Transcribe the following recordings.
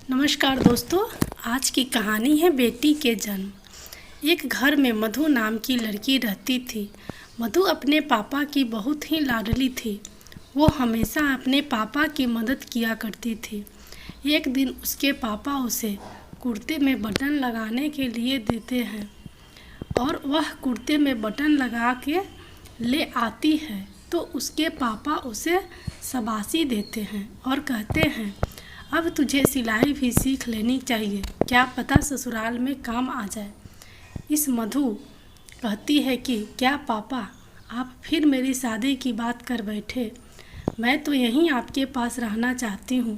नमस्कार दोस्तों, आज की कहानी है बेटी के जन्म। एक घर में मधु नाम की लड़की रहती थी। मधु अपने पापा की बहुत ही लाडली थी। वो हमेशा अपने पापा की मदद किया करती थी। एक दिन उसके पापा उसे कुर्ते में बटन लगाने के लिए देते हैं और वह कुर्ते में बटन लगा के ले आती है तो उसके पापा उसे शाबाशी देते हैं और कहते हैं, अब तुझे सिलाई भी सीख लेनी चाहिए, क्या पता ससुराल में काम आ जाए। इस मधु कहती है कि क्या पापा, आप फिर मेरी शादी की बात कर बैठे, मैं तो यहीं आपके पास रहना चाहती हूँ।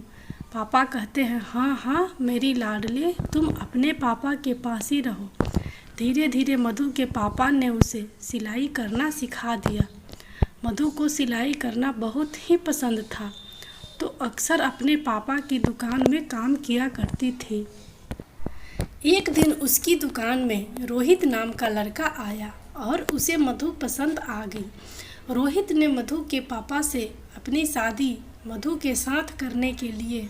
पापा कहते हैं, हाँ हाँ मेरी लाडली, तुम अपने पापा के पास ही रहो। धीरे धीरे मधु के पापा ने उसे सिलाई करना सिखा दिया। मधु को सिलाई करना बहुत ही पसंद था, तो अक्सर अपने पापा की दुकान में काम किया करती थी। एक दिन उसकी दुकान में रोहित नाम का लड़का आया और उसे मधु पसंद आ गई। रोहित ने मधु के पापा से अपनी शादी मधु के साथ करने के लिए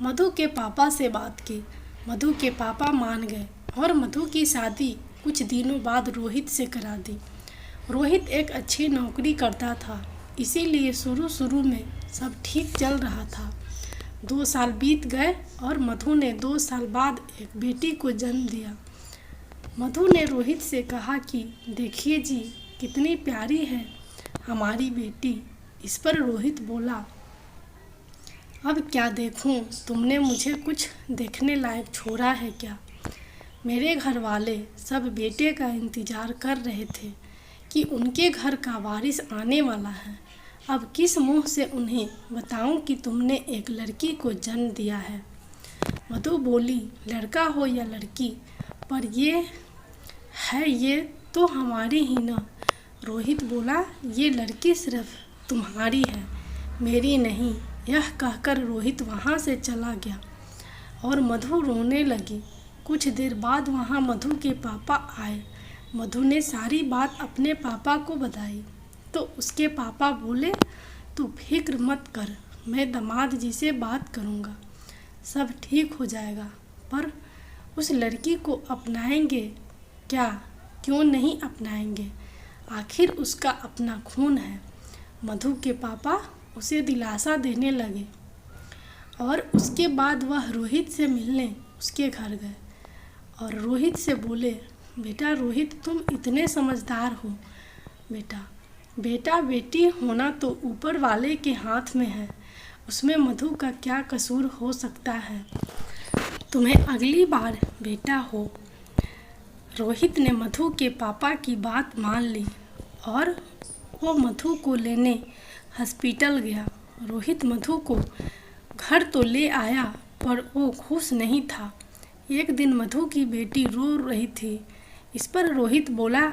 मधु के पापा से बात की। मधु के पापा मान गए और मधु की शादी कुछ दिनों बाद रोहित से करा दी। रोहित एक अच्छी नौकरी करता था, इसीलिए शुरू में सब ठीक चल रहा था। 2 साल बीत गए और मधु ने 2 साल बाद एक बेटी को जन्म दिया। मधु ने रोहित से कहा कि देखिए जी, कितनी प्यारी है हमारी बेटी। इस पर रोहित बोला, अब क्या देखूं, तुमने मुझे कुछ देखने लायक छोड़ा है क्या। मेरे घर वाले सब बेटे का इंतज़ार कर रहे थे कि उनके घर का वारिस आने वाला है। अब किस मुंह से उन्हें बताऊं कि तुमने एक लड़की को जन्म दिया है। मधु बोली, लड़का हो या लड़की, पर ये तो हमारी ही ना। रोहित बोला, ये लड़की सिर्फ तुम्हारी है, मेरी नहीं। यह कहकर रोहित वहाँ से चला गया और मधु रोने लगी। कुछ देर बाद वहाँ मधु के पापा आए। मधु ने सारी बात अपने पापा को बताई तो उसके पापा बोले, तू फिक्र मत कर, मैं दामाद जी से बात करूँगा, सब ठीक हो जाएगा। पर उस लड़की को अपनाएंगे क्या, क्यों नहीं अपनाएंगे, आखिर उसका अपना खून है। मधु के पापा उसे दिलासा देने लगे और उसके बाद वह रोहित से मिलने उसके घर गए और रोहित से बोले, बेटा रोहित, तुम इतने समझदार हो। बेटा बेटी होना तो ऊपर वाले के हाथ में है, उसमें मधु का क्या कसूर हो सकता है। तुम्हें अगली बार बेटा हो। रोहित ने मधु के पापा की बात मान ली और वो मधु को लेने हॉस्पिटल गया। रोहित मधु को घर तो ले आया पर वो खुश नहीं था। एक दिन मधु की बेटी रो रही थी। इस पर रोहित बोला,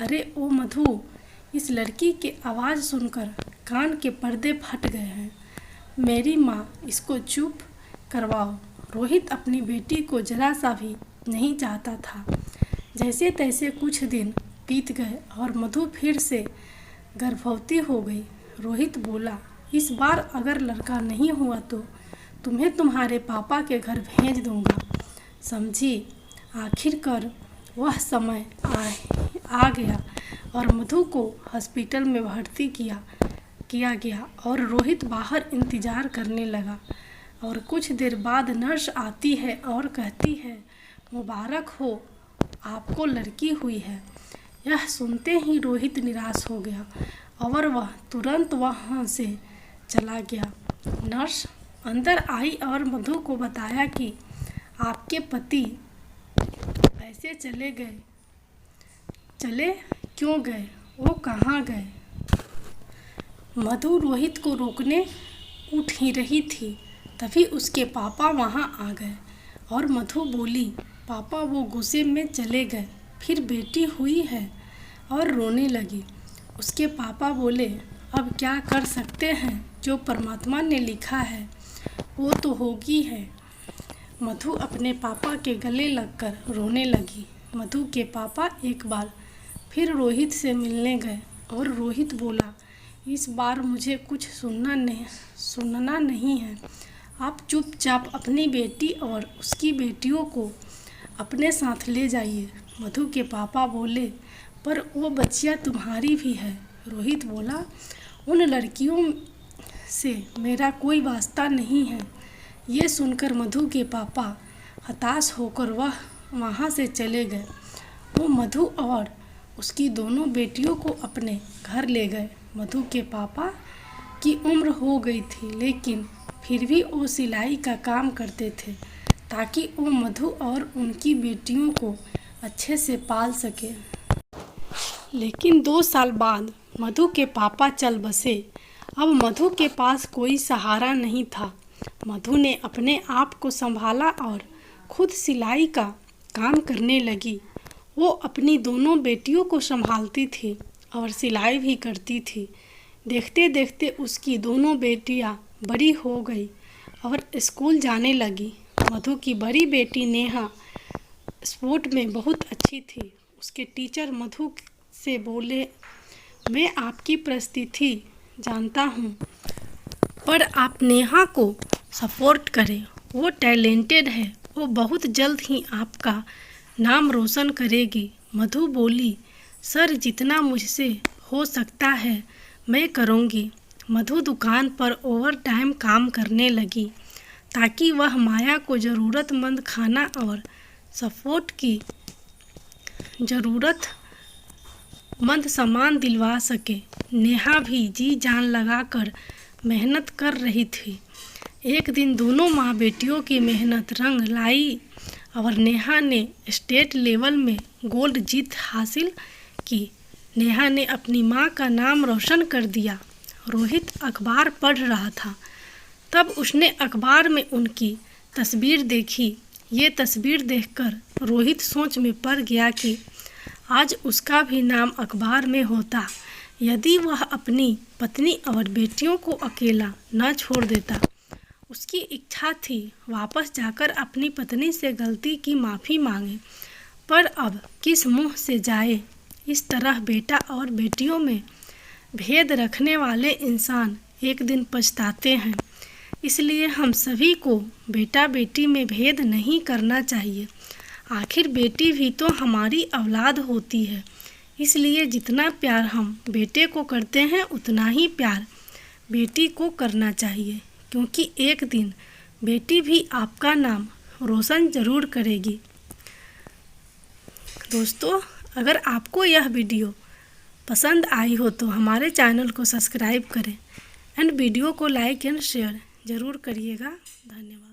अरे ओ मधु, इस लड़की की आवाज़ सुनकर कान के पर्दे फट गए हैं। मेरी माँ, इसको चुप करवाओ। रोहित अपनी बेटी को जरा सा भी नहीं चाहता था। जैसे तैसे कुछ दिन बीत गए और मधु फिर से गर्भवती हो गई। रोहित बोला, इस बार अगर लड़का नहीं हुआ तो तुम्हें तुम्हारे पापा के घर भेज दूँगा, समझी। आखिरकार वह समय आ गया और मधु को हॉस्पिटल में भर्ती किया गया और रोहित बाहर इंतज़ार करने लगा। और कुछ देर बाद नर्स आती है और कहती है, मुबारक हो, आपको लड़की हुई है। यह सुनते ही रोहित निराश हो गया और वह तुरंत वहाँ से चला गया। नर्स अंदर आई और मधु को बताया कि आपके पति ऐसे चले गए। चले क्यों गए, वो कहाँ गए। मधु रोहित को रोकने उठ ही रही थी, तभी उसके पापा वहाँ आ गए और मधु बोली, पापा वो गुस्से में चले गए, फिर बेटी हुई है, और रोने लगी। उसके पापा बोले, अब क्या कर सकते हैं, जो परमात्मा ने लिखा है वो तो होगी है। मधु अपने पापा के गले लगकर रोने लगी। मधु के पापा एक बार फिर रोहित से मिलने गए और रोहित बोला, इस बार मुझे कुछ सुनना नहीं है, आप चुपचाप अपनी बेटी और उसकी बेटियों को अपने साथ ले जाइए। मधु के पापा बोले, पर वो बच्चियाँ तुम्हारी भी है। रोहित बोला, उन लड़कियों से मेरा कोई वास्ता नहीं है। ये सुनकर मधु के पापा हताश होकर वहाँ से चले गए। वो मधु और उसकी दोनों बेटियों को अपने घर ले गए। मधु के पापा की उम्र हो गई थी, लेकिन फिर भी वो सिलाई का काम करते थे ताकि वो मधु और उनकी बेटियों को अच्छे से पाल सके। लेकिन 2 साल बाद मधु के पापा चल बसे। अब मधु के पास कोई सहारा नहीं था। मधु ने अपने आप को संभाला और खुद सिलाई का काम करने लगी। वो अपनी दोनों बेटियों को संभालती थी और सिलाई भी करती थी। देखते देखते उसकी दोनों बेटियां बड़ी हो गई और स्कूल जाने लगी। मधु की बड़ी बेटी नेहा स्पोर्ट में बहुत अच्छी थी। उसके टीचर मधु से बोले, मैं आपकी परिस्थिति जानता हूँ, पर आप नेहा को सपोर्ट करें। वो टैलेंटेड है, वो बहुत जल्द ही आपका नाम रोशन करेगी। मधु बोली, सर जितना मुझसे हो सकता है मैं करूँगी। मधु दुकान पर ओवर टाइम काम करने लगी ताकि वह माया को ज़रूरतमंद खाना और सपोर्ट की ज़रूरतमंद सामान दिलवा सके। नेहा भी जी जान लगाकर मेहनत कर रही थी। एक दिन दोनों माँ बेटियों की मेहनत रंग लाई और नेहा ने स्टेट लेवल में गोल्ड जीत हासिल की। नेहा ने अपनी माँ का नाम रोशन कर दिया। रोहित अखबार पढ़ रहा था, तब उसने अखबार में उनकी तस्वीर देखी। ये तस्वीर देखकर रोहित सोच में पड़ गया कि आज उसका भी नाम अखबार में होता यदि वह अपनी पत्नी और बेटियों को अकेला न छोड़ देता। उसकी इच्छा थी वापस जाकर अपनी पत्नी से गलती की माफ़ी मांगे, पर अब किस मुंह से जाए। इस तरह बेटा और बेटियों में भेद रखने वाले इंसान एक दिन पछताते हैं। इसलिए हम सभी को बेटा बेटी में भेद नहीं करना चाहिए। आखिर बेटी भी तो हमारी औलाद होती है। इसलिए जितना प्यार हम बेटे को करते हैं उतना ही प्यार बेटी को करना चाहिए, क्योंकि एक दिन बेटी भी आपका नाम रोशन ज़रूर करेगी। दोस्तों, अगर आपको यह वीडियो पसंद आई हो तो हमारे चैनल को सब्सक्राइब करें एंड वीडियो को लाइक एंड शेयर ज़रूर करिएगा। धन्यवाद।